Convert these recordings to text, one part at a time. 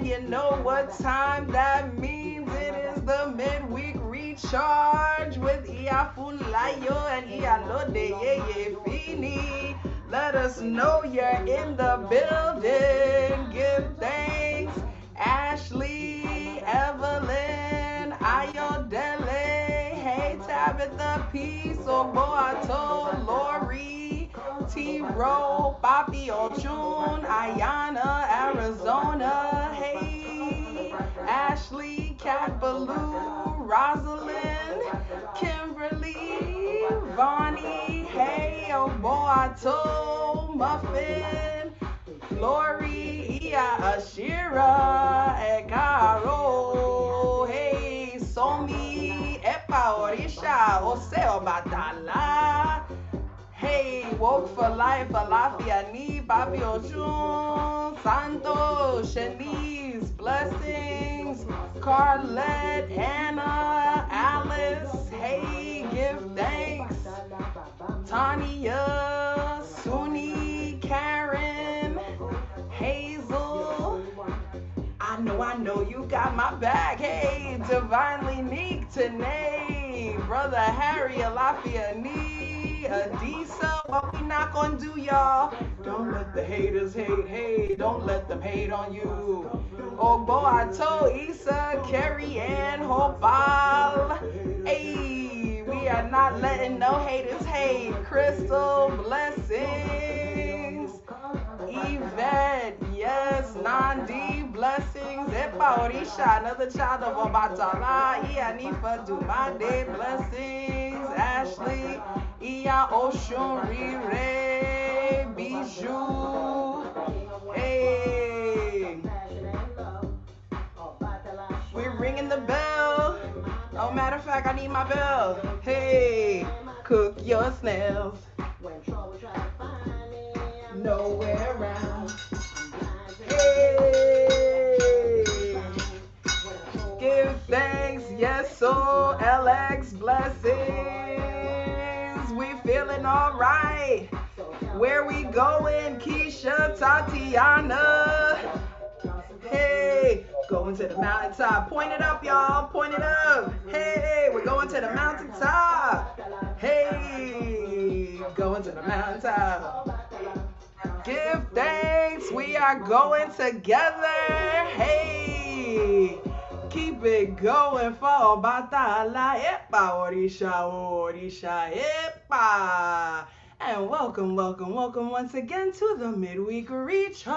you know what time that means. It is the Midweek Recharge with Funlayo and Iyalode Yeyefini. Let us know you're in the building. Give thanks. Ashley, Evelyn, Iyalode, hey Tabitha, Peace, Obatala, Lori, T-Row, Papi Ochun, Ayana, Arizona, hey, Ashley, Cat Baloo, Rosalind, Kimberly, Vonnie, hey, Obatala, Muffin, Lori, Ase Ire, Caro, hey, Somi, Orisha, Ose Obatala. Hey, Woke for Life, Alafia Ni, Papi Ochun, Santo, Shanice, Blessings, Carlette, Anna, Alice, hey, give thanks, Tanya, Suni, Karen, Hazel, I know you got my back, hey, Divinely Neek, Tanae, Brother Harry, Alafia Ni, Adisa, what we not gonna do, y'all? Don't let the haters hate, hey, don't let them hate on you. Oh boy, I told Issa, Carrie Ann, Hopal, hey, we are not letting no haters hate. Crystal, Blessings, Yvette, yes, Nandi, Blessings, Epa Orisha, another child of Obatala, Ianifa Dumade, Blessings, Ashley, Iya Oshun Rire, Bijou, hey, we're ringing the bell. Oh, matter of fact, I need my bell. Hey, cook your snails. Nowhere around. Hey, give thanks, yes, so LX blessings. We feeling all right. Where we going, Keisha, Tatiana? Hey, going to the mountaintop. Point it up, y'all. Point it up. Hey, we're going to the mountaintop. Hey, going to the mountaintop. Give thanks. We are going together. Hey, keep it going for Obatala. Epa, Orisha, Epa. And welcome once again to the Midweek Recharge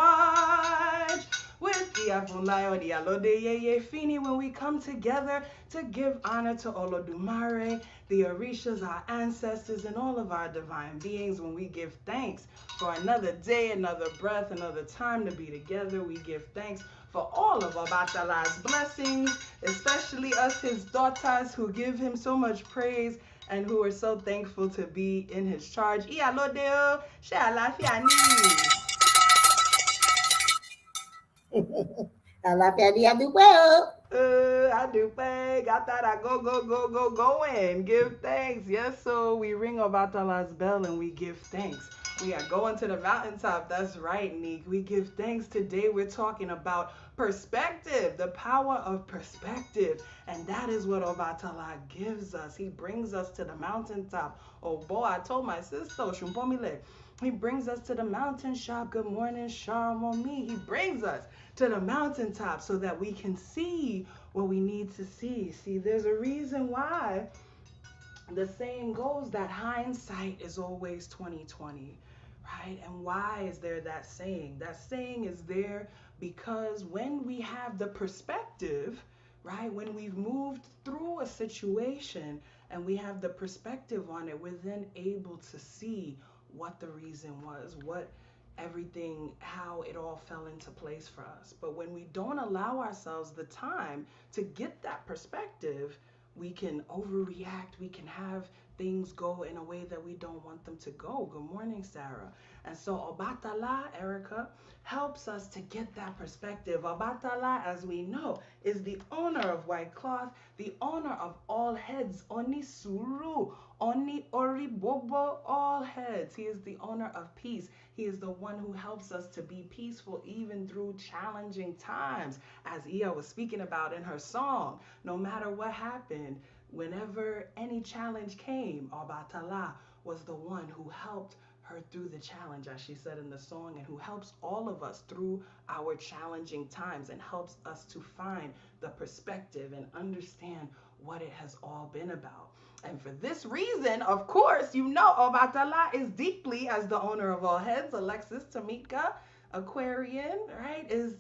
with Funlayo, Iyalode Yeyefini, when we come together to give honor to Olodumare, the Orishas, our ancestors, and all of our divine beings. When we give thanks for another day, another breath, another time to be together, we give thanks for all of Obatala's blessings, especially us, his daughters, who give him so much praise and who are so thankful to be in his charge. Iyalode, ṣé àlàáfíà ni? Àlàáfíà ni a dúpẹ́ o. I do pay. Got that. I go in. Give thanks. Yes, so we ring Obatala's bell and we give thanks. We are going to the mountaintop. That's right, Neek. We give thanks today. We're talking about perspective, the power of perspective. And that is what Obatala gives us. He brings us to the mountaintop. Oh boy, I told my sister, Shumpomile, he brings us to the mountain shop. Good morning, Sharmomi. He brings us to the mountaintop so that we can see what we need to see. See, there's a reason why the saying goes that hindsight is always 20/20, right? And why is there that saying? That saying is there because when we have the perspective, right, when we've moved through a situation and we have the perspective on it, we're then able to see what the reason was, what everything, how it all fell into place for us. But when we don't allow ourselves the time to get that perspective, we can overreact, we can have things go in a way that we don't want them to go. Good morning, Sarah. And so Obatala, Erica, helps us to get that perspective. Obatala, as we know, is the owner of white cloth, the owner of all heads. Oni suru, oni oribobo, all heads. He is the owner of peace. He is the one who helps us to be peaceful even through challenging times, as Iya was speaking about in her song. No matter what happened, whenever any challenge came, Obatala was the one who helped her through the challenge, as she said in the song, and who helps all of us through our challenging times and helps us to find the perspective and understand what it has all been about. And for this reason, of course, you know Obatala is deeply, as the owner of all heads, Alexis, Tamika, Aquarian, right, is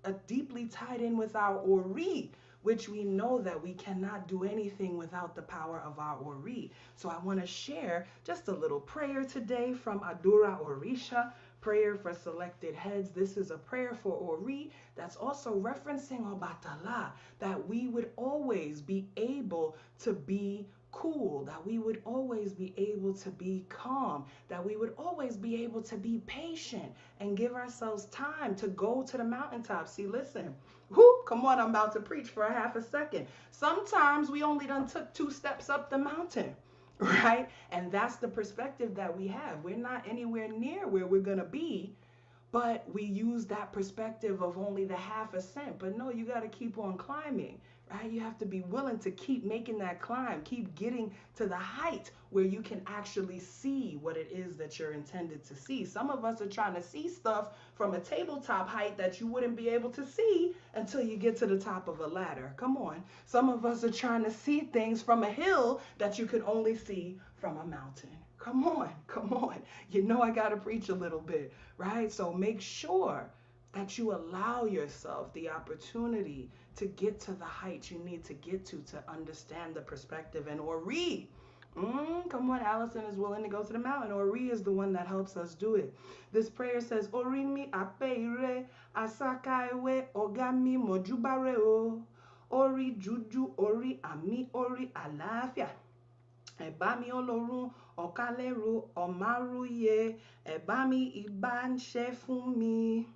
a deeply tied in with our Ori, which we know that we cannot do anything without the power of our Ori. So I want to share just a little prayer today from Adura Orisha, prayer for selected heads. This is a prayer for Ori that's also referencing Obatala, that we would always be able to be cool, that we would always be able to be calm, that we would always be able to be patient and give ourselves time to go to the mountaintop. See, listen, whoop, come on, I'm about to preach for a half a second. Sometimes we only done took 2 steps up the mountain, right? And that's the perspective that we have. We're not anywhere near where we're gonna be, but we use that perspective of only the half ascent. But no, you got to keep on climbing, right? You have to be willing to keep making that climb, keep getting to the height where you can actually see what it is that you're intended to see. Some of us are trying to see stuff from a tabletop height that you wouldn't be able to see until you get to the top of a ladder. Come on. Some of us are trying to see things from a hill that you can only see from a mountain. Come on, come on. You know I got to preach a little bit, right? So make sure that you allow yourself the opportunity to get to the height you need to get to understand the perspective. And Ori, come on, Allison is willing to go to the mountain. Ori is the one that helps us do it. This prayer says, Ori mi apeire, asakaiwe, ogami mojubare o. Ori juju, ori ami, ori alafia. Ebami olorun okaleru omaruye ebami ibanche fumi.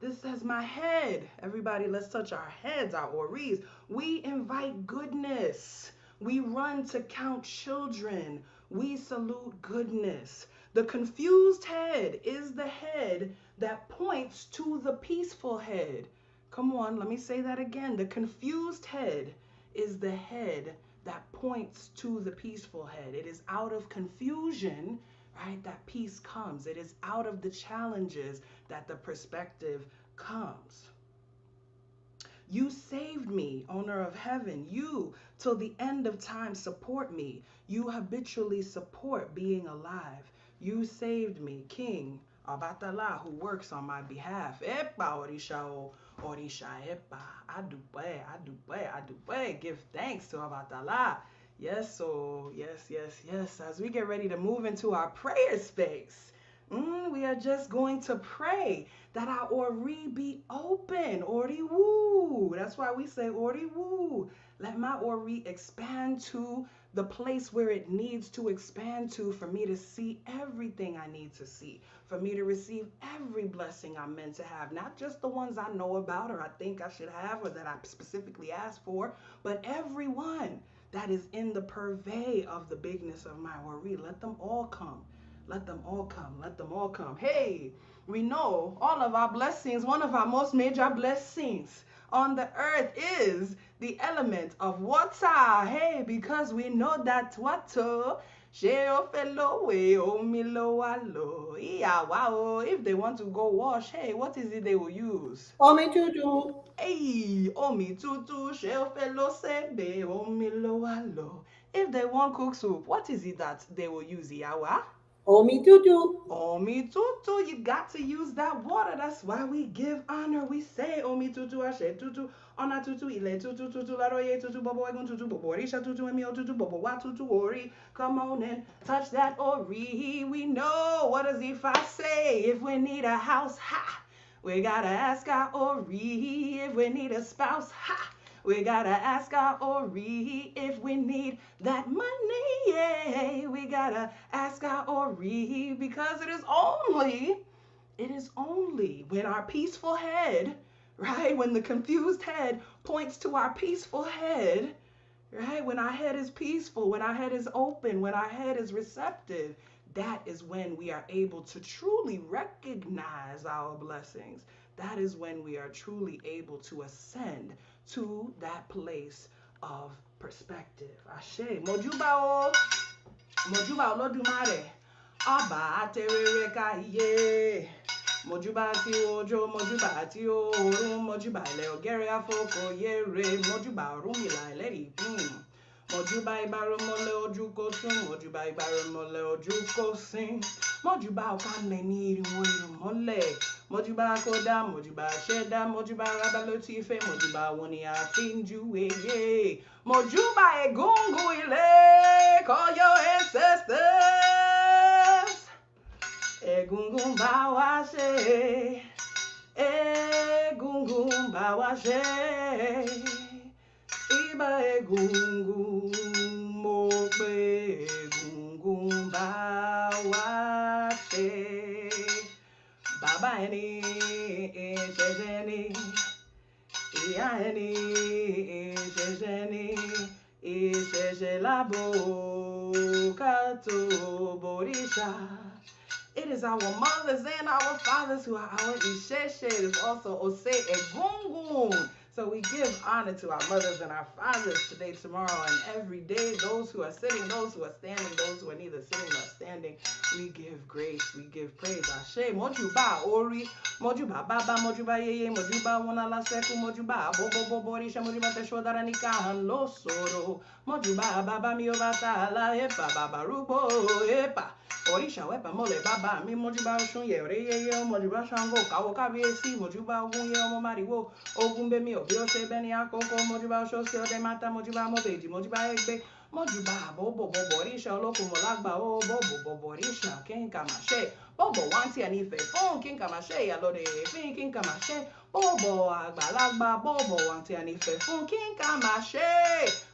This says my head. Everybody, let's touch our heads, our oris. We invite goodness. We run to count children. We salute goodness. The confused head is the head that points to the peaceful head. Come on, let me say that again. The confused head is the head that points to the peaceful head. It is out of confusion, right, that peace comes. It is out of the challenges that the perspective comes. You saved me, owner of heaven. You, till the end of time, support me. You habitually support being alive. You saved me, King Obatala, who works on my behalf. Epa orisha o, orisha epa. Adupe. Give thanks to Obatala. Yes, so yes. As we get ready to move into our prayer space, we are just going to pray that our Ori be open. Ori woo. That's why we say Ori woo. Let my Ori expand to the place where it needs to expand to for me to see everything I need to see, for me to receive every blessing I'm meant to have, not just the ones I know about or I think I should have or that I specifically asked for, but every one that is in the purvey of the bigness of my Ori. Let them all come. Let them all come. Let them all come. Hey, we know all of our blessings, one of our most major blessings on the earth is the element of water. Hey, because we know that water, if they want to go wash, hey, what is it they will use? Omi tutu. Hey, omi tutu, sebe, if they want cook soup, what is it that they will use, Iyawa? Omi tutu. Omi tutu, you got to use that water. That's why we give honor. We say Omi tutu, ashe tutu, ona tutu, ile tutu, tutu, laroye tutu, bobo egun tutu, bobo risha tutu, emio tutu, bobo wa tutu, ori. Come on and touch that ori. We know, what does Ifa say? If we need a house, ha, we gotta ask our ori. If we need a spouse, ha, We gotta ask our Ori if we need that money. Yeah, we gotta ask our Ori because it is only when our peaceful head, right? When the confused head points to our peaceful head, right? When our head is peaceful, when our head is open, when our head is receptive, that is when we are able to truly recognize our blessings. That is when we are truly able to ascend to that place of perspective. Ashe, Mojuba o, Mojuba Olodumare, Aba Aterere Kaye. Mojuba ti ojo, mojuba ti orun, mojuba ilẹ̀ ọ̀gẹ́rẹ́ afọ́kọ̀ yere, mojuba orunmila ẹlẹ́rìí pín. Mojuba ìbáromọlẹ̀ ojú kò sún, mojuba ìbáromọlẹ̀ ojú kò sín. Mojuba ọ̀kanlẹ̀ ní ìrìnwó ìrìnmọ́lẹ̀. Mojuba kódà, mojuba ṣẹ̀dá, mojuba rábàlótì ìfẹ́, mojuba wọn ni a fi ń júwe yé. Mojuba egungun ilé, call your ancestors. Egungun bá wa ṣe, egungun bá wa ṣe, ibà egungun mo pé egungun bá wa ṣe. Bàbá ẹni ìṣẹ̀ṣẹ̀ ni, ìyá ẹni ìṣẹ̀ṣẹ̀ ni, ìṣẹ̀ṣẹ̀ lábo ká tó bòrìṣà. It is our mothers and our fathers who are our Isheshe. It is also Ose Egungun. So we give honor to our mothers and our fathers today, tomorrow, and every day. Those who are sitting, those who are standing, those who are neither sitting nor standing. We give grace, we give praise. Ashe, Mojuba Ori, Mojuba Baba, Mojuba Yeye, Mojuba Wanala Seku, Mojuba Bobo Borisha, Mojuba Teshodaranika, Hanlo Soro, Mojuba Baba Mi Obatala, Epa Baba Rubo, Epa. Orisha wepa mole baba mi mojuba oshun ye ore ye mojuba shango kawo kabiyesi mojuba ogun ye omo mariwo ogun be mi obi ose beni akoko mojuba osho se ode mata mojuba mobeji mojuba egbe mojuba bobo orisha olokun molagba o bobo orisha kinka mashe bobo wanti anife fun kinka mashe Iyalode Yeyefini kinka mashe bobo agbalagba bobo wanti anife fun kinka mashe.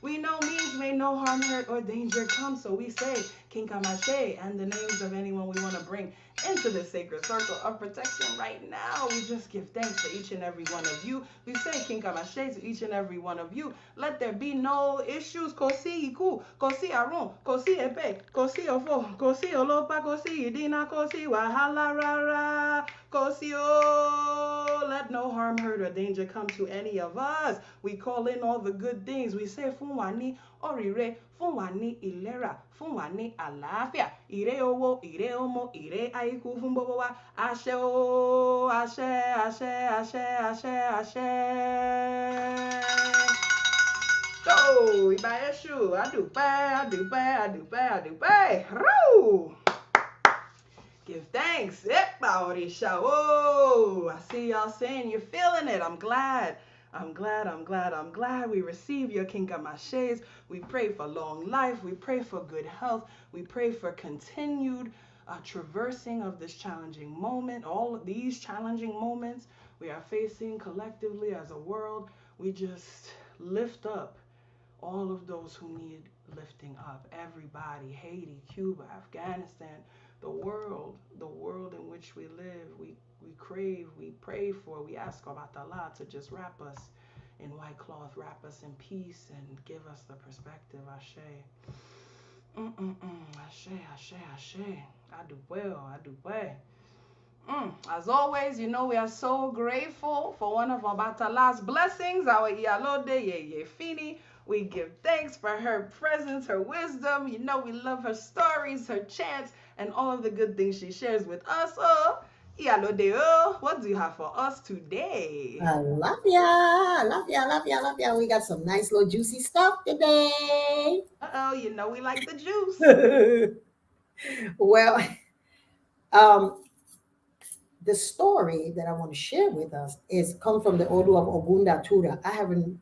We know means may no harm, hurt, or danger come, so we say Kinkamashe and the names of anyone we want to bring into the sacred circle of protection right now. We just give thanks for each and every one of you. We say Kinkamashe to each and every one of you. Let there be no issues. Kosi Iku, Kosi Arun, Kosi Epe, Kosi Ofo, Kosi Olopa, Kosi Idina, Kosi Wahala Rara, Kosi O. Let no harm, hurt, or danger come to any of us. We call in all the good things. We say Funwani Orire, Funwani Ilera, Funwani Alafia, Ire Owo, Ire Omo, Ire Aiku Fumbobowa, Ashe O, Ashe, Ashe, Ashe, Ashe, Ashe. So, Ibaeshu, Adupe. Roo! Give thanks. Orisha. Oh, I see y'all saying you're feeling it. I'm glad. We receive your Kinkamashes. We pray for long life. We pray for good health. We pray for continued traversing of this challenging moment. All of these challenging moments we are facing collectively as a world. We just lift up all of those who need lifting up. Everybody, Haiti, Cuba, Afghanistan, the world in which we live, we crave, we pray for, we ask Obatala to just wrap us in white cloth, wrap us in peace, and give us the perspective. Ashe. Ashe. I do well. As always, you know we are so grateful for one of Obatala's blessings, our Iyalode Yeyefini. We give thanks for her presence, her wisdom. You know we love her stories, her chants, and all of the good things she shares with us. Oh, Iyalode, what do you have for us today? I love ya. We got some nice little juicy stuff today. Uh-oh, you know we like the juice. Well, the story that I want to share with us is come from the Odu of Ogunda Tura. I haven't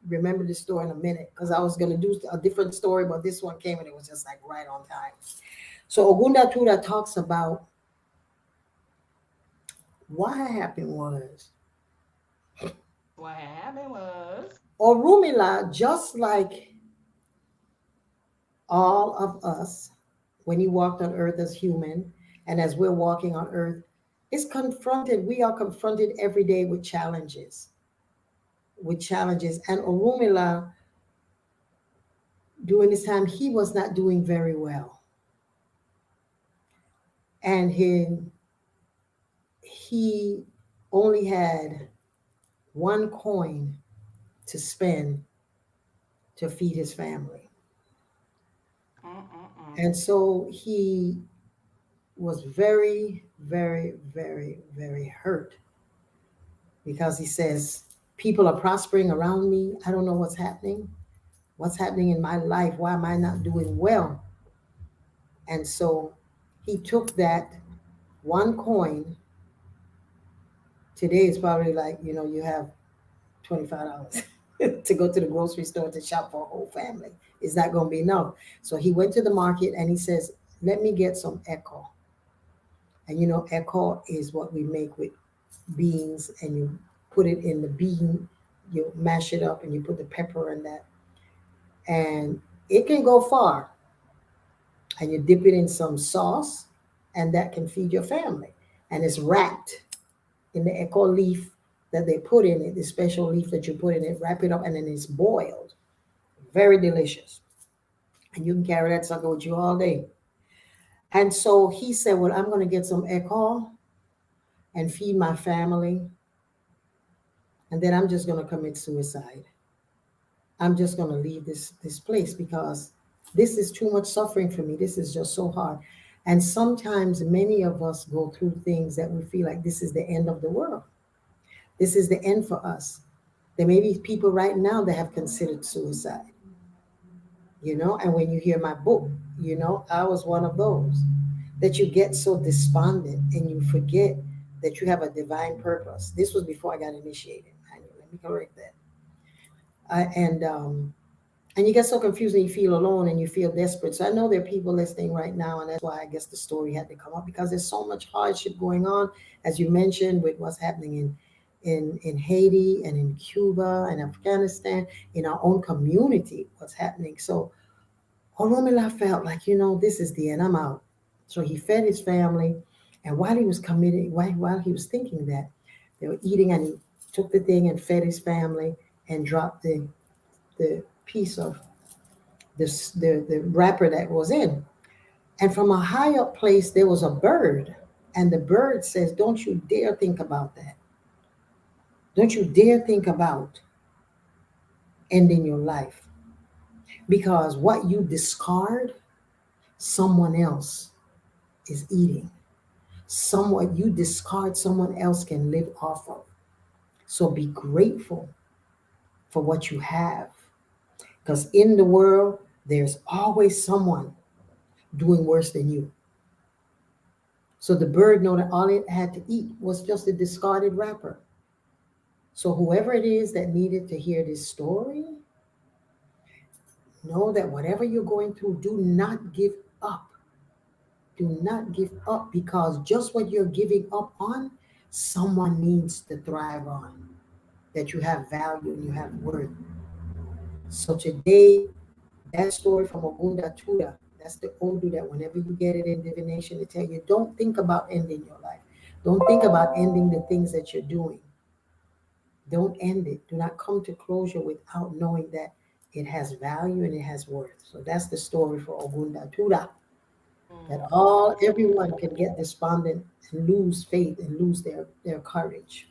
remembered the story in a minute because I was going to do a different story, but this one came and it was just like right on time. So Ogunda Tura talks about what happened was Orumila, just like all of us, when he walked on earth as human, and as we're walking on earth, we are confronted every day with challenges. And Orumila, during this time, he was not doing very well. And he only had one coin to spend to feed his family. Mm-mm-mm. And so he was very, very, very, very hurt because he says, people are prospering around me. I don't know what's happening. What's happening in my life? Why am I not doing well? And so he took that one coin. Today is probably like, you have $25 to go to the grocery store to shop for a whole family. It's not going to be enough. So he went to the market and he says, let me get some echo. And echo is what we make with beans, and you put it in the bean, you mash it up and you put the pepper in that. And it can go far. And you dip it in some sauce, and that can feed your family. And it's wrapped in the echo leaf that they put in it, the special leaf that you put in it, wrap it up, and then it's boiled. Very delicious. And you can carry that sucker with you all day. And so he said, well, I'm going to get some echo and feed my family. And then I'm just going to commit suicide. I'm just going to leave this place because this is too much suffering for me. This is just so hard. And sometimes many of us go through things that we feel like this is the end of the world. This is the end for us. There may be people right now that have considered suicide, and when you hear my book, I was one of those, that you get so despondent and you forget that you have a divine purpose. This was before I got initiated. Let me correct that. And you get so confused and you feel alone and you feel desperate. So I know there are people listening right now, and that's why I guess the story had to come up, because there's so much hardship going on, as you mentioned, with what's happening in Haiti and in Cuba and Afghanistan, in our own community, what's happening. So Oromila felt like, this is the end, I'm out. So he fed his family, and while he was committed, while he was thinking that, they were eating, and he took the thing and fed his family and dropped the piece of the wrapper that was in. And from a high up place, there was a bird. And the bird says, don't you dare think about that. Don't you dare think about ending your life. Because what you discard, someone else is eating. What you discard, someone else can live off of. So be grateful for what you have. Because in the world, there's always someone doing worse than you. So the bird know that all it had to eat was just a discarded wrapper. So whoever it is that needed to hear this story, know that whatever you're going through, do not give up. Do not give up, because just what you're giving up on, someone needs to thrive on. That you have value and you have worth. So today, that story from Ogunda Tuda, that's the Odu that whenever you get it in divination, they tell you, don't think about ending your life. Don't think about ending the things that you're doing. Don't end it. Do not come to closure without knowing that it has value and it has worth. So that's the story for Ogunda Tuda. That everyone can get despondent and lose faith and lose their courage.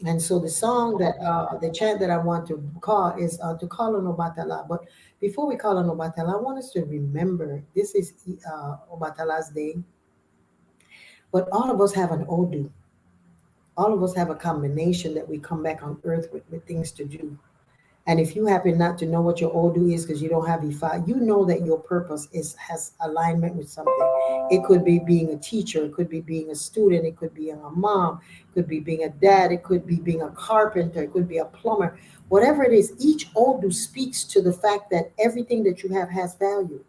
And so the song that the chant that I want to call is to call on Obatala. But before we call on Obatala, I want us to remember this is Obatala's day. But all of us have an Odu. All of us have a combination that we come back on earth with things to do. And if you happen not to know what your Odu is because you don't have Ifa, you know that your purpose has alignment with something. It could be being a teacher, it could be being a student, it could be being a mom, it could be being a dad, it could be being a carpenter, it could be a plumber. Whatever it is, each Odu speaks to the fact that everything that you have has value.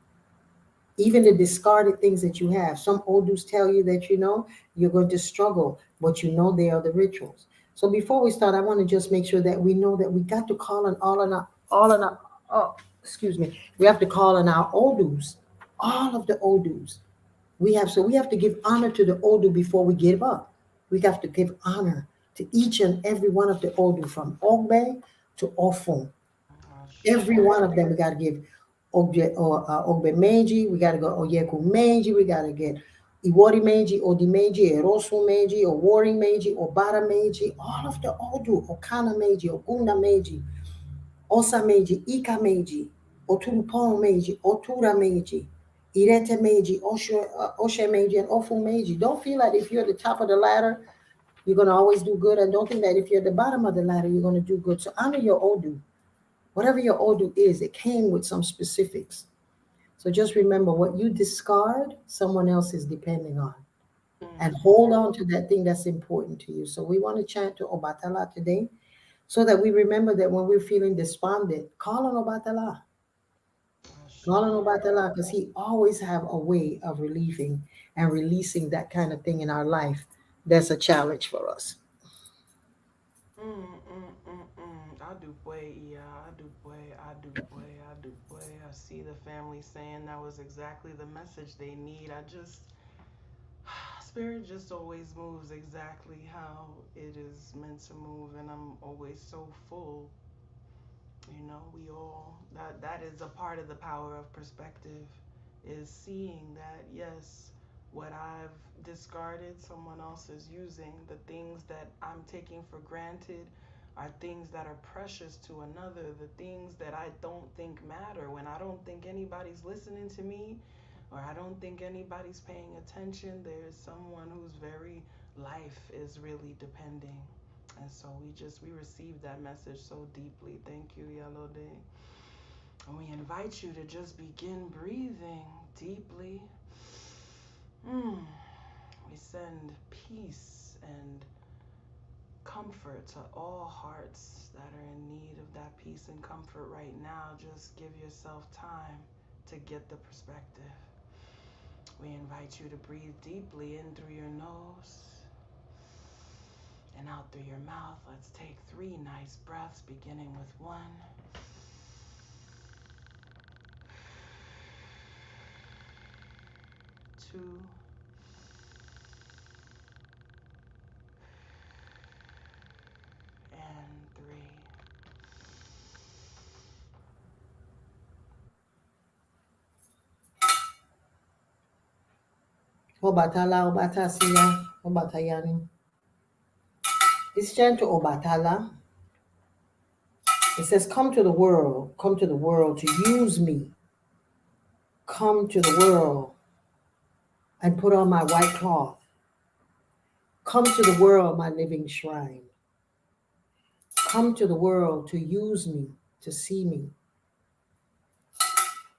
Even the discarded things that you have. Some Odus tell you that you're going to struggle, but they are the rituals. So before we start, I want to just make sure that we know that we got to call on all on our, oh, excuse me, we have to call on our Odus, all of the Odus. We have to give honor to the Odu before we give up. We have to give honor to each and every one of the Odu from Ogbe to Ofun. Every Ashe. one of them we got to give Ogbe Meiji, we got to go Oyeku Meiji, we got to get Iwori Meiji, Odi Meiji, Erosu Meiji, Owori Meiji, Obara Meiji, all of the Odu, Okana Meiji, Ogunda Meiji, Osa Meiji, Ika Meiji, Oturupon Meiji, Otura Meiji, Irete Meiji, Oshe Meiji, and Ofu Meiji. Don't feel like if you're at the top of the ladder, you're going to always do good. And don't think that if you're at the bottom of the ladder, you're going to do good. So honor your Odu. Whatever your Odu is, it came with some specifics. So just remember what you discard, someone else is depending on. And hold on to that thing that's important to you. So we want to chant to Obatala today so that we remember that when we're feeling despondent, call on Obatala. Ashe. Call on Obatala because he always have a way of relieving and releasing that kind of thing in our life. That's a challenge for us. Adupwe, yeah, Adupwe, Adupwe, Adupwe. I see the family saying that was exactly the message they need. Spirit just always moves exactly how it is meant to move, and I'm always so full. We all that is a part of the power of perspective, is seeing that yes, what I've discarded, someone else is using. The things that I'm taking for granted are things that are precious to another. The things that I don't think matter, when I don't think anybody's listening to me, or I don't think anybody's paying attention, there's someone whose very life is really depending. And so we received that message so deeply. Thank you, Iyalode. And we invite you to just begin breathing deeply. We send peace and comfort to all hearts that are in need of that peace and comfort right now. Just give yourself time to get the perspective. We invite you to breathe deeply in through your nose and out through your mouth. Let's take 3 nice breaths, beginning with 1, 2, and 3. Obatala, Obatasiya, Obatayani. This chant to Obatala. It says, come to the world to use me. Come to the world and put on my white cloth. Come to the world, my living shrine. Come to the world to use me, to see me.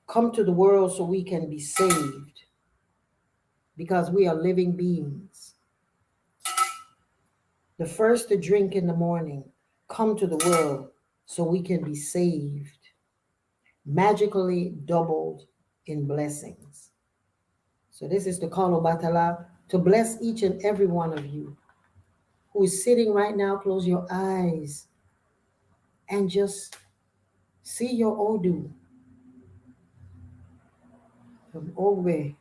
Come to the world so we can be saved because we are living beings. The first to drink in the morning, come to the world so we can be saved, magically doubled in blessings. So this is the call of Batala to bless each and every one of you who is sitting right now. Close your eyes and just see your Odu from Ogbe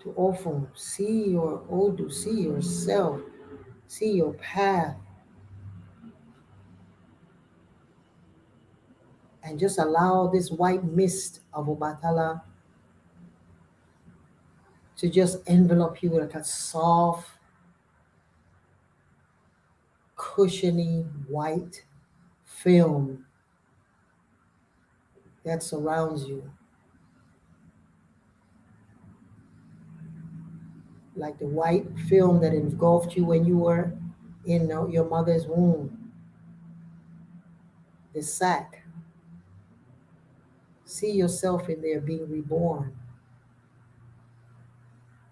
to Ofun. See your Odu, see yourself, see your path, and just allow this white mist of Obatala to just envelop you like a soft, cushiony white film that surrounds you, like the white film that engulfed you when you were in your mother's womb, the sack. See yourself in there being reborn.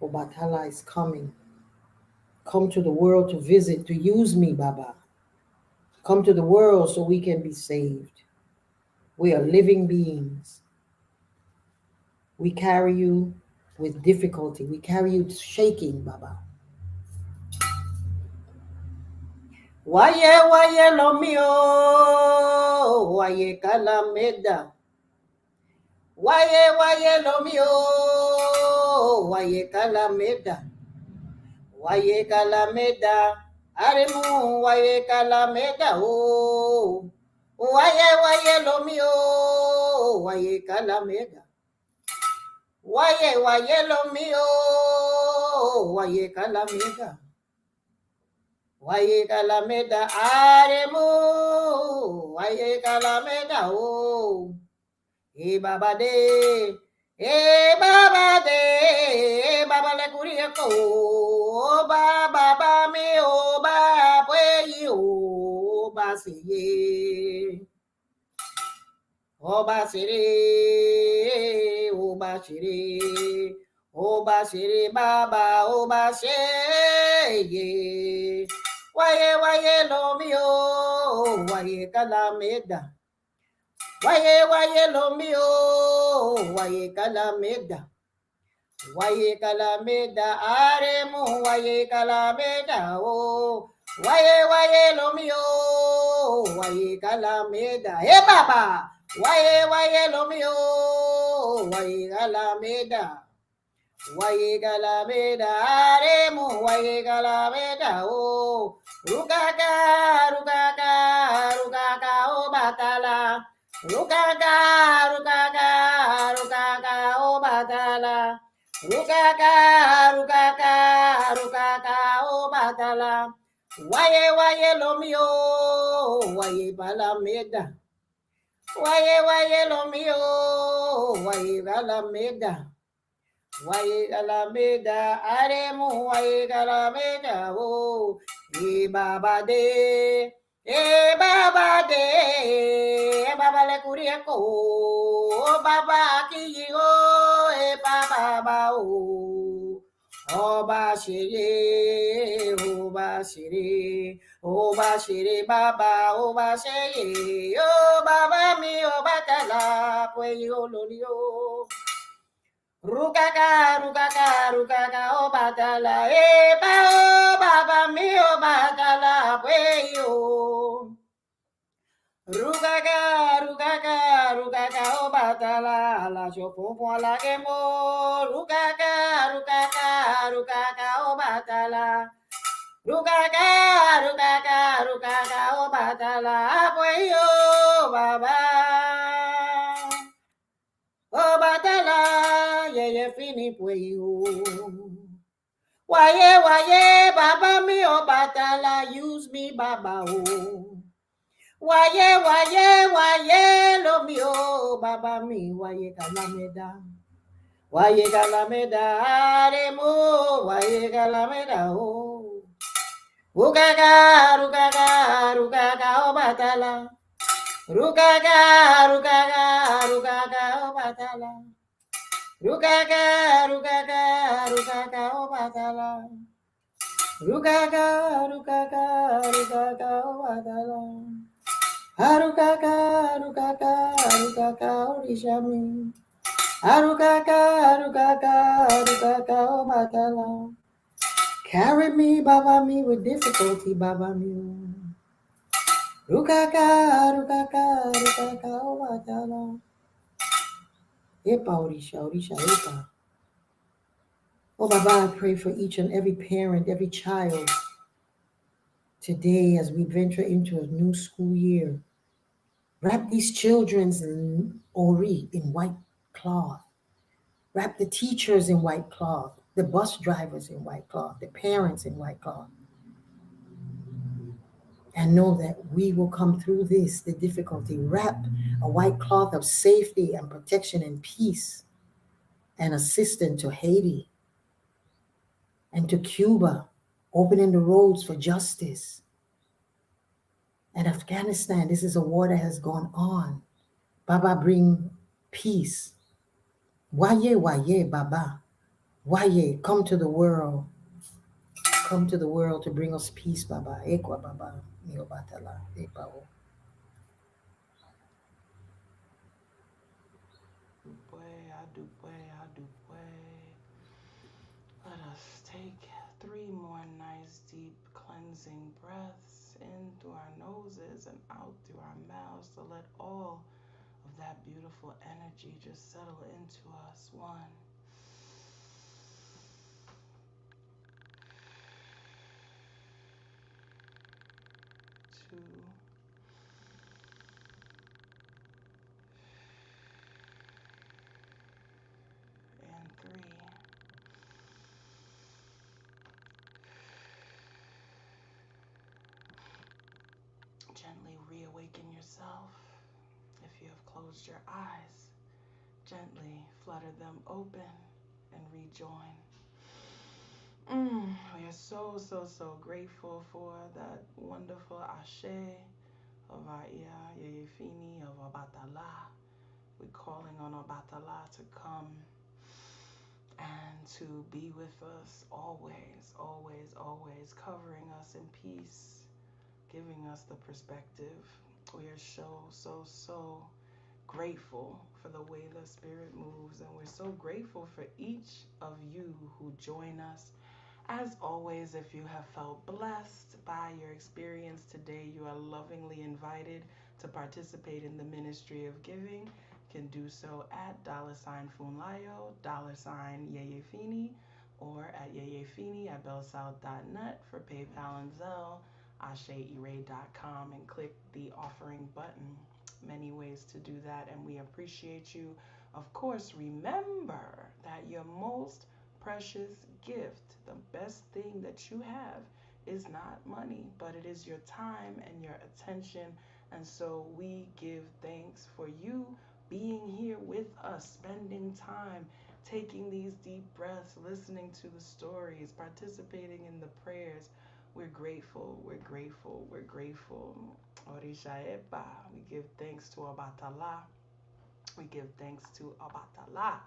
Obatala is coming. Come to the world to visit, to use me, Baba. Come to the world so we can be saved. We are living beings. We carry you with difficulty. We carry you shaking, Baba. Waye lo mio, waye calameda. Waye lo mio, waye calameda. Waye calameda. Aremu waye calameda oh. Waye lo mio, waye calameda. Waye lo mio, waye calameda. Waye calameda aremu, waye calameda oh. Baba de, baba de, baba le kurieko, baba mi o ba pwe o ba siye. Oba siri, oba siri, oba siri baba, oba siri. Waye lo mio, waye calameda. Waye lo mio, waye calameda. Waye calameda, aremu, waye calameda, oh. Waye lo mio, waye calameda. Hey baba. Waye lo mio, waye calameda. Waye calameda, aremu, waye calameda, oh. Rukaka, Obatala. Rukaka, Obatala. Rukaka, Obatala. Waye lo mio, waye palameda. Waye lo mio, waye palameda. Waye calameda, aremu, waye calameda, oh. Baba de, baba de, baba le kurieko, baba kiyo, baba oh. Oba shiri, baba, oba shiri, oh baba mi, Obatala, pues yo lo dio. Rukaka, Obatala, baba mi, Obatala, pues yo. Rukaka, Obatala, la chopo la quemo. Rukaka, Obatala. Rukaka, Obatala, pues yo, baba. Obatala, Yeyefini Efunbolade. Waye, baba mi, Obatala, use me, baba, oh. Waye, lo mio, baba mi, waye calameda. Waye calameda, aremu, waye calameda, oh. Rukaka, Obatala. Rukaka, Obatala. Rukaka, Obatala. Rukaka, Obatala. Harukaka, Orishami. Harukaka, Obatala. Carry me, baba me, with difficulty, baba me. Rukaka, Obatala. Epa, Orisha, Epa. Oh, Baba, I pray for each and every parent, every child today as we venture into a new school year. Wrap these children's ori in white cloth. Wrap the teachers in white cloth, the bus drivers in white cloth, the parents in white cloth. And know that we will come through this, the difficulty. Wrap a white cloth of safety and protection and peace and assistance to Haiti and to Cuba, opening the roads for justice. And Afghanistan, this is a war that has gone on. Baba, bring peace. Waye, Baba. Waye, come to the world. Come to the world to bring us peace, Baba. Ekwa, Baba. Mi Obatala. Ekwa. Let us take 3 more nice deep cleansing breaths in through our noses and out through our mouths to let all of that beautiful energy just settle into us. One, two, and three. Gently reawaken yourself. If you have closed your eyes, gently flutter them open and rejoin. We are so grateful for that wonderful Ashe of Iyalode Yeyefini of Obatala. We're calling on Obatala to come and to be with us always, always, always, covering us in peace, giving us the perspective. We are so grateful for the way the Spirit moves, and we're so grateful for each of you who join us. As always, if you have felt blessed by your experience today, you are lovingly invited to participate in the ministry of giving. You can do so at $Funlayo, $Yeyefini, or at yeyefini@bellsouth.net for PayPal and Zelle, AseIre.com, and click the offering button. Many ways to do that, and we appreciate you. Of course, remember that your most precious gift, the best thing that you have, is not money, but it is your time and your attention. And so we give thanks for you being here with us, spending time, taking these deep breaths, listening to the stories, participating in the prayers. We're grateful, we're grateful, we're grateful. Orisha Eba, we give thanks to Obatala. We give thanks to Obatala.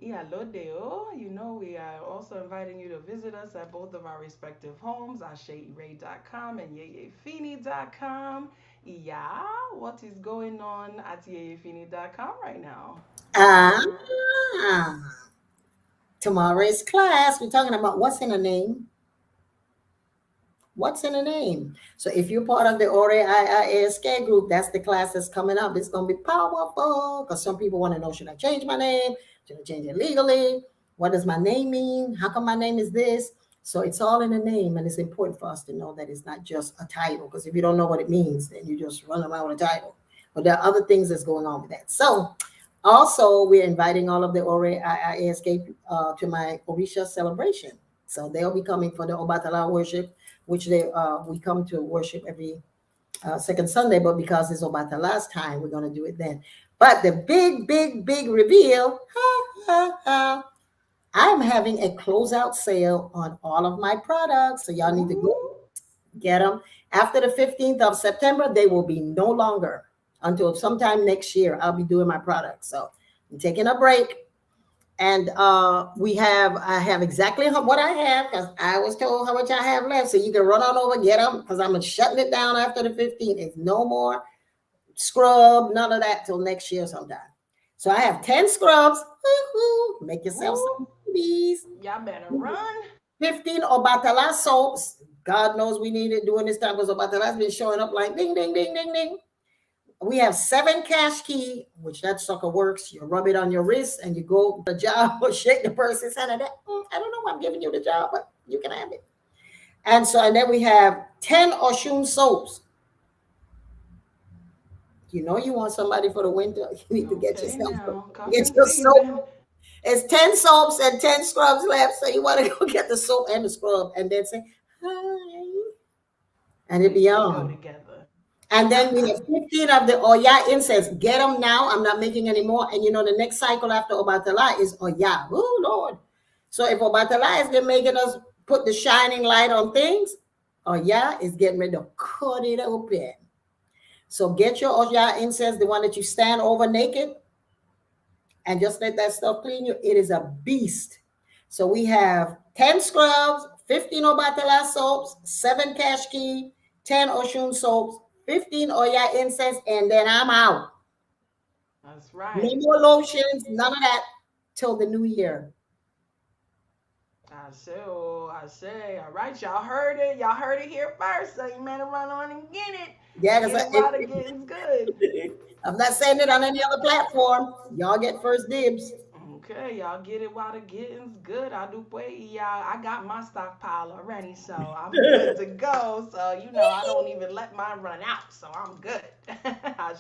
Iyalode, you know, we are also inviting you to visit us at both of our respective homes, AseIre.com and Yeyefini.com. Yeah, what is going on at Yeyefini.com right now? Ah, tomorrow's class, we're talking about what's in a name. What's in a name? So if you're part of the Ore IIASK group, that's the class that's coming up. It's going to be powerful because some people want to know, should I change my name? Should I change it legally? What does my name mean? How come my name is this? So it's all in a name, and it's important for us to know that it's not just a title, because if you don't know what it means, then you just run around with a title. But there are other things that's going on with that. So also, we're inviting all of the Ore IIASK to my Orisha celebration. So they'll be coming for the Obatala worship, which we come to worship every second Sunday, but because it's Obatala's time, we're going to do it then. But the big reveal, I'm having a closeout sale on all of my products. So y'all need to go get them. After the 15th of September, they will be no longer until sometime next year. I'll be doing my products. So I'm taking a break. And I have exactly what I have, because I was told how much I have left. So you can run on over, get them, because I'm shutting it down after the 15th. It's no more scrub, none of that till next year sometime. So I have 10 scrubs. Woo-hoo. Make yourself some babies. Y'all better run. 15 Obatala soaps. God knows we need it during this time, because Obatala's been showing up like ding, ding, ding, ding, ding. We have 7 cash key, which that sucker works. You rub it on your wrist and you go to the job or shake the person's hand. And I don't know why I'm giving you the job, but you can have it. And then we have 10 Oshun soaps. You know you want somebody for the winter. You need to get your soap. It's 10 soaps and 10 scrubs left. So you want to go get the soap and the scrub and then say hi. And it be on. And then we have 15 of the Oya incense. Get them now. I'm not making any more. And the next cycle after Obatala is Oya. Oh, Lord. So if Obatala has been making us put the shining light on things, Oya is getting ready to cut it open. So get your Oya incense, the one that you stand over naked, and just let that stuff clean you. It is a beast. So we have 10 scrubs, 15 Obatala soaps, 7 cash key, 10 Oshun soaps, 15 Oya incense, and then I'm out. That's right. No more lotions, none of that till the new year. I say, oh, I say, all right, y'all heard it. Y'all heard it here first. So you better run on and get it. Yeah, Get it while the getting's good. I'm not saying it on any other platform. Y'all get first dibs. Okay, y'all get it while the getting's good. I do play, y'all. I got my stockpile already, so I'm good to go. So I don't even let mine run out, so I'm good. I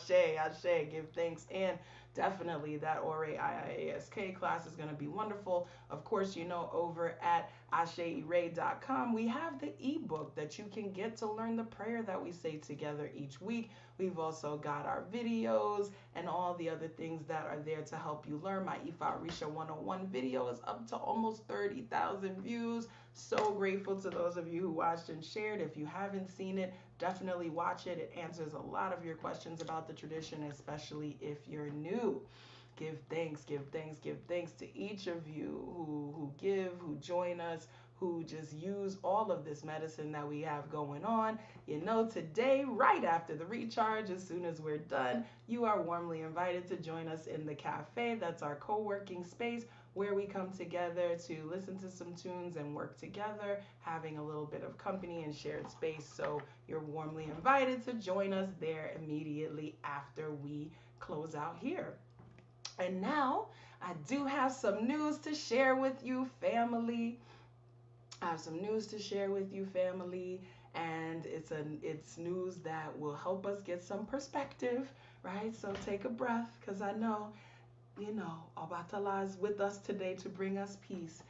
give thanks, and definitely that Ore IIASK class is gonna be wonderful. Of course, over at AseIre.com, we have the ebook that you can get to learn the prayer that we say together each week. We've also got our videos and all the other things that are there to help you learn. My Ifa Risha 101 video is up to almost 30,000 views. So grateful to those of you who watched and shared. If you haven't seen it, definitely watch it. It answers a lot of your questions about the tradition, especially if you're new. Give thanks, give thanks, give thanks to each of you who give, who join us, who just use all of this medicine that we have going on. Today, right after the recharge, as soon as we're done, you are warmly invited to join us in the cafe. That's our co-working space where we come together to listen to some tunes and work together, having a little bit of company and shared space. So you're warmly invited to join us there immediately after we close out here. And now I do have some news to share with you, family. I have some news to share with you, family, and it's news that will help us get some perspective, right? So take a breath, because I know, Obatala is with us today to bring us peace.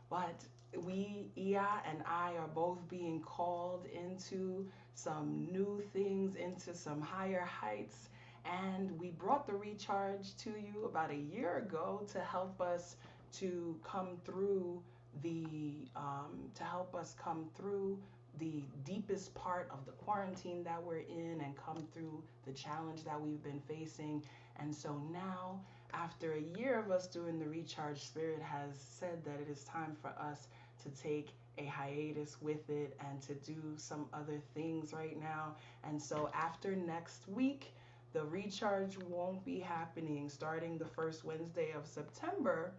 But we, Iya and I, are both being called into some new things, into some higher heights. And we brought the recharge to you about a year ago to help us to come through the deepest part of the quarantine that we're in and come through the challenge that we've been facing. And so now, after a year of us doing the recharge, Spirit has said that it is time for us to take a hiatus with it and to do some other things right now. And so after next week, the recharge won't be happening. Starting the first Wednesday of September,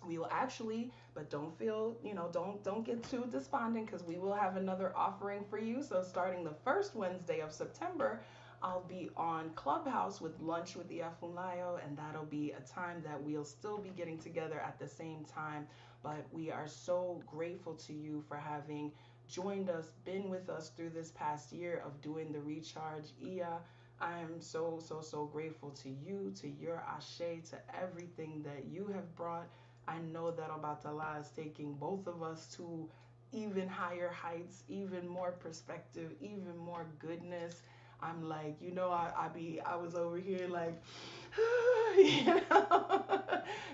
we will actually, but don't feel, don't get too despondent, because we will have another offering for you. So starting the first Wednesday of September, I'll be on Clubhouse with Lunch with the Funlayo, and that'll be a time that we'll still be getting together at the same time. But we are so grateful to you for having joined us, been with us through this past year of doing the recharge. Iya, I am so, so, so grateful to you, to your ashe, to everything that you have brought. I know that Obatala is taking both of us to even higher heights, even more perspective, even more goodness. I'm like, I was over here like,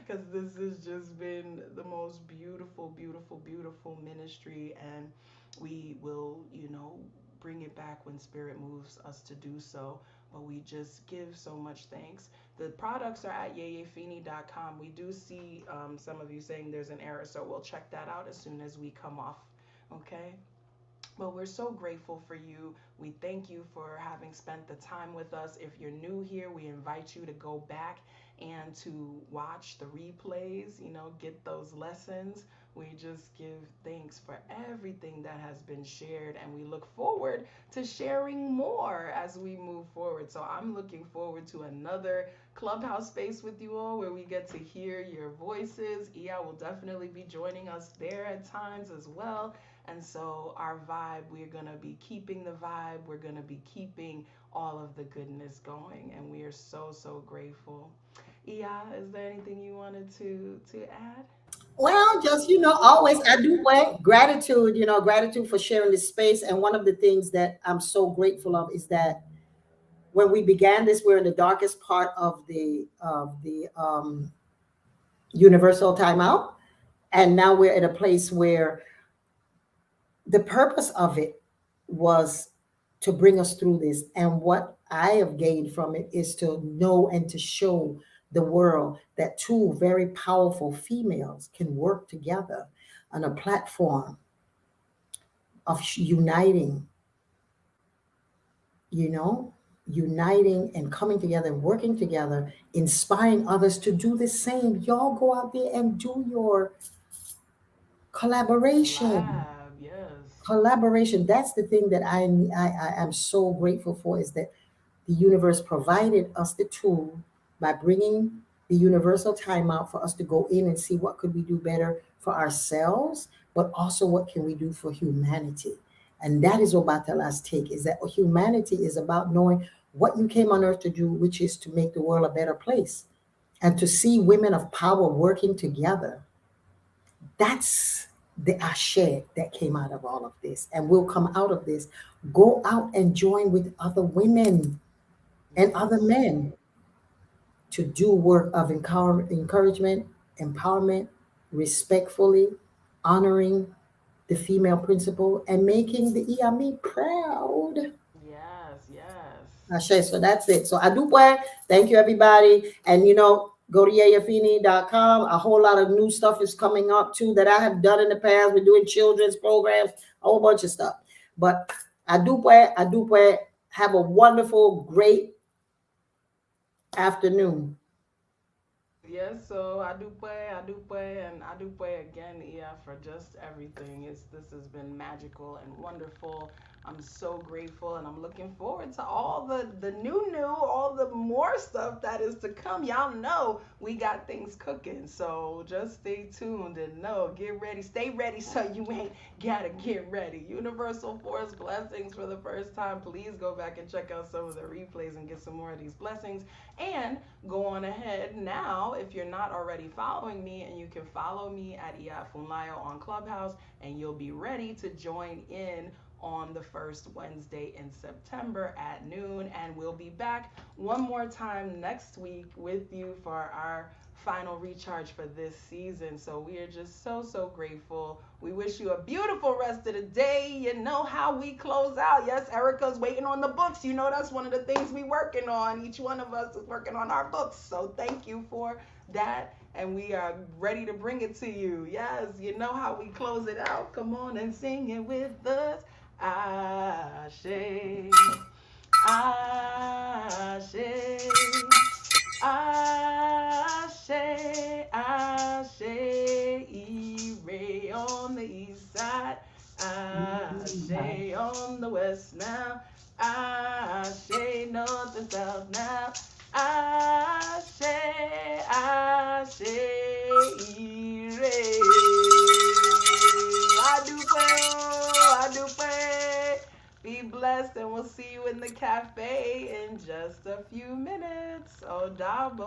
because this has just been the most beautiful, beautiful, beautiful ministry, and we will, bring it back when Spirit moves us to do so. But we just give so much thanks. The products are at yeyefini.com. We do see some of you saying there's an error, so we'll check that out as soon as we come off. Okay? But we're so grateful for you. We thank you for having spent the time with us. If you're new here, we invite you to go back and to watch the replays, get those lessons. We just give thanks for everything that has been shared, and we look forward to sharing more as we move forward. So I'm looking forward to another Clubhouse space with you all where we get to hear your voices. Iya will definitely be joining us there at times as well. And so our vibe, we're going to be keeping the vibe. We're going to be keeping all of the goodness going. And we are so, so grateful. Iya, is there anything you wanted to add? Well, just always I do want gratitude, gratitude for sharing this space. And one of the things that I'm so grateful of is that when we began this, we're in the darkest part of the universal timeout. And now we're at a place where the purpose of it was to bring us through this. And what I have gained from it is to know and to show the world that two very powerful females can work together on a platform of uniting, uniting and coming together and working together, inspiring others to do the same. Y'all go out there and do your Collaboration. Collab, yes. Collaboration. That's the thing that I am so grateful for, is that the universe provided us the tool by bringing the universal timeout for us to go in and see what could we do better for ourselves, but also what can we do for humanity. And that is Obatala's take, is that humanity is about knowing what you came on earth to do, which is to make the world a better place. And to see women of power working together, that's the ashe that came out of all of this and will come out of this. Go out and join with other women and other Yes. men to do work of encouragement, empowerment, respectfully honoring the female principle and making the Iami proud. Yes, yes. Ashe, so that's it. So Adupwe, thank you everybody. And go to yeyefini.com. A whole lot of new stuff is coming up too that I have done in the past. We're doing children's programs, a whole bunch of stuff. But Adupwe, have a wonderful, great afternoon. Yes, so I do play, and I do play again, Ia, for just everything. This has been magical and wonderful. I'm so grateful, and I'm looking forward to all the new, all the more stuff that is to come. Y'all know we got things cooking, so just stay tuned and get ready, stay ready, so you ain't gotta get ready. Universal Force blessings for the first time. Please go back and check out some of the replays and get some more of these blessings. And go on ahead now, if you're not already following me, and you can follow me at Funlayo on Clubhouse, and you'll be ready to join in on the first Wednesday in September at noon. And we'll be back one more time next week with you for our final recharge for this season. So we are just so grateful. We wish you a beautiful rest of the day. You know how we close out. Yes, Erica's waiting on the books. That's one of the things we working on. Each one of us is working on our books. So thank you for that. And we are ready to bring it to you. Yes, you know how we close it out. Come on and sing it with us. Ashe, Ashe, Ashe, Ashe, Ire on the east side, Ashe on the west now, Ashe north and south now, Ashe, Ashe, Ire. I do pray. Be blessed, and we'll see you in the cafe in just a few minutes. Odabo.